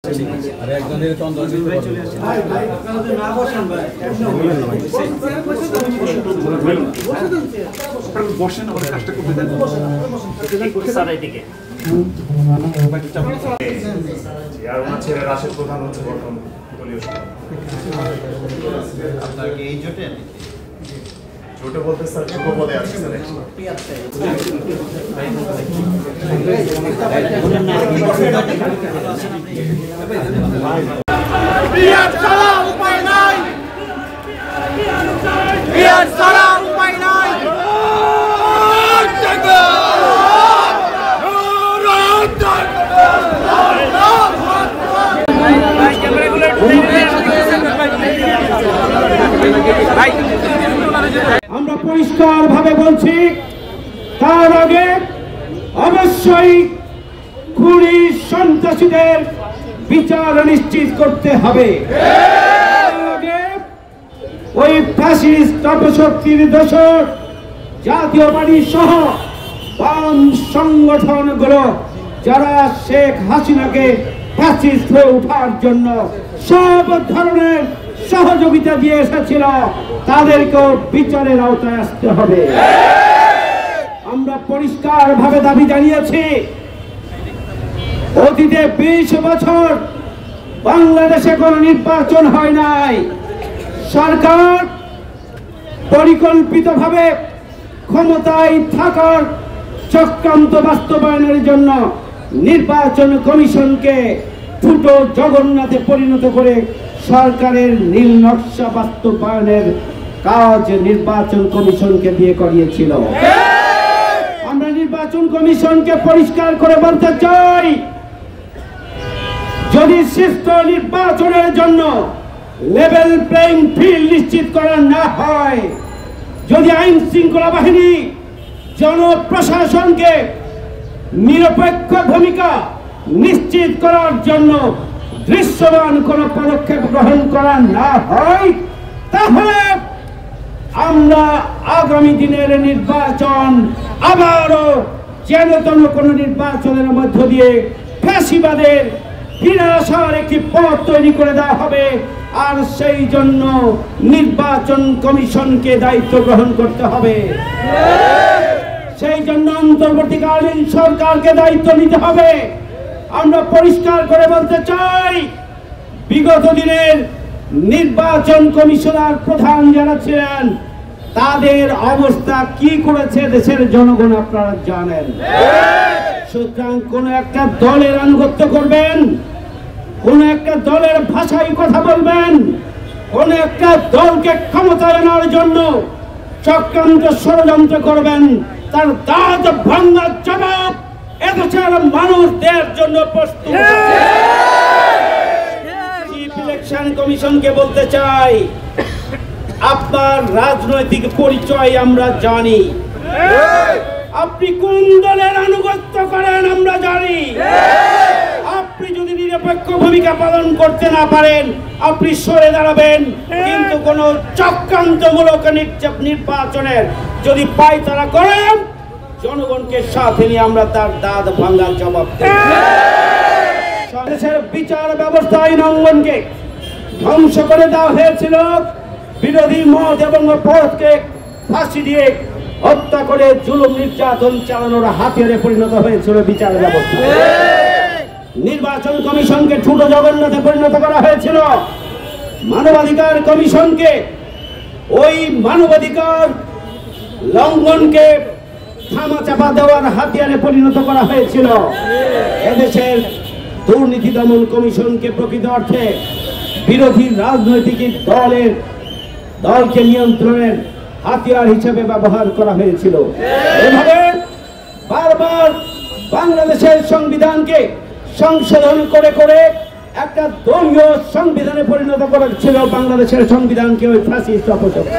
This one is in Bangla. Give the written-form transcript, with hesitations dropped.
আরে একজনের চন্দ্র ভাই চলে আসছে ভাই ভাই আপনাদের না বসেন ভাই বসেন ওর কাজটা করতে দেন স্যার এইদিকে আর ওনার ছেলে রাশেদ প্রধান হচ্ছে বর্তমান দলীয় আপনার কি এই জোটে জোটে বলতে স্যার যুব পদে আছে স্যার বিয়ার ছাড়া উপায় নাই বিয়ার ছাড়া উপায় নাই আমরা পরিষ্কার ভাবে বলছি তার আগে অবশ্যই খুনি সন্ত্রাসীদের বিচার নিশ্চিত করতে হবে। ওই ফ্যাসিস্ট অপশক্তির দোষর জাতীয় পার্টি সহ বাম সংগঠনগুলো যারা শেখ হাসিনাকে ফ্যাসিস্ট হয়ে ওঠার জন্য সব ধরনের সহযোগিতা দিয়ে এসেছিল তাদেরকেও বিচারের আওতায় আসতে হবে। আমরা পরিষ্কার ভাবে দাবি জানিয়েছি অতীতে 20 বছর বাংলাদেশে কোন নির্বাচন হয় নাই। সরকার পরিকল্পিতভাবে ক্ষমতায় থাকার চক্রান্ত বাস্তবায়নের জন্য নির্বাচন কমিশনকে ছোট জগন্নাথে পরিণত করে সরকারের নীল নকশা বাস্তবায়নের কাজ নির্বাচন কমিশনকে দিয়ে করিয়েছিল। আমরা নির্বাচন কমিশনকে পরিষ্কার করে বলতে চাই, যদি সুষ্ঠু নির্বাচনের জন্য লেভেল প্লেইং ফিল্ড নিশ্চিত করা না হয়, যদি আইন শৃঙ্খলা বাহিনী জনপ্রশাসনকে নিরপেক্ষ ভূমিকা নিশ্চিত করার জন্য দৃশ্যমান কোন পদক্ষেপ গ্রহণ করা না হয়, তাহলে আমরা আগামী দিনের নির্বাচন আবারও যেন কোন নির্বাচনের মধ্য দিয়ে ফ্যাসিবাদের বিনাশের একটি পথ তৈরি করে দেওয়া হবে। আর সেই জন্য নির্বাচন কমিশনকে দায়িত্ব গ্রহণ করতে হবে। সেই জন্য অন্তর্বর্তীকালীন সরকারকে দায়িত্ব নিতে হবে। আমরা পরিষ্কার করে বলতে চাই, বিগত দিনের নির্বাচন কমিশনার প্রধান যারা ছিলেন তাদের অবস্থা কি করেছে দেশের জনগণ আপনারা জানেন। সুতরাং কোন একটা দলের আনুগত্য করবেন, কোন একটা দলের ভাষায় কথা বলবেন, কোন একটা দলকে ক্ষমতায় আনার জন্য চক্রান্ত ষড়যন্ত্র করবেন, তার দাঁত ভাঙার জবাব এদেশের মানুষ দেওয়ার জন্য প্রস্তুত। চিফ ইলেকশন কমিশনকে বলতে চাই, আপনার রাজনৈতিক পরিচয় আমরা জানি, আপনি কোন দলের আনুগত্য করেন আমরা জানি। আপনি যদি নিরপেক্ষ ভূমিকা পালন করতে না পারেন আপনি সরে দাঁড়াবেন, কিন্তু কোন চক্রান্তমূলক নির্বাচনের যদি পায়তারা করেন জনগণকে সাথে নিয়ে আমরা তার দাঁত ভাঙার জবাব দেব। দেশের বিচার ব্যবস্থা আইন অঙ্গনকে ধ্বংস করে দেওয়া হয়েছিল, বিরোধী মত এবং পথকে ফাঁসি দিয়ে হত্যা করে জুলুম নির্যাতন চালানোর হাতিয়ারে পরিণত হয়েছিল বিচার ব্যবস্থা। নির্বাচন কমিশনকে ছোট জগন্নাথে পরিণত করা হয়েছিল। মানবাধিকার কমিশনকে ওই মানবাধিকার লঙ্ঘনকে থামাচাপা দেওয়ার হাতিয়ারে পরিণত করা হয়েছিল। এদেশের দুর্নীতি দমন কমিশনকে প্রকৃত অর্থে বিরোধী রাজনৈতিক দলকে নিয়ন্ত্রণের হাতিয়ার হিসেবে ব্যবহার করা হয়েছিল। এভাবে বারবার বাংলাদেশের সংবিধানকে সংশোধন করে করে একটা দলীয় সংবিধানে পরিণত করেছিল বাংলাদেশের সংবিধানকে ওই ফ্যাসিস্ট অপশক্তি।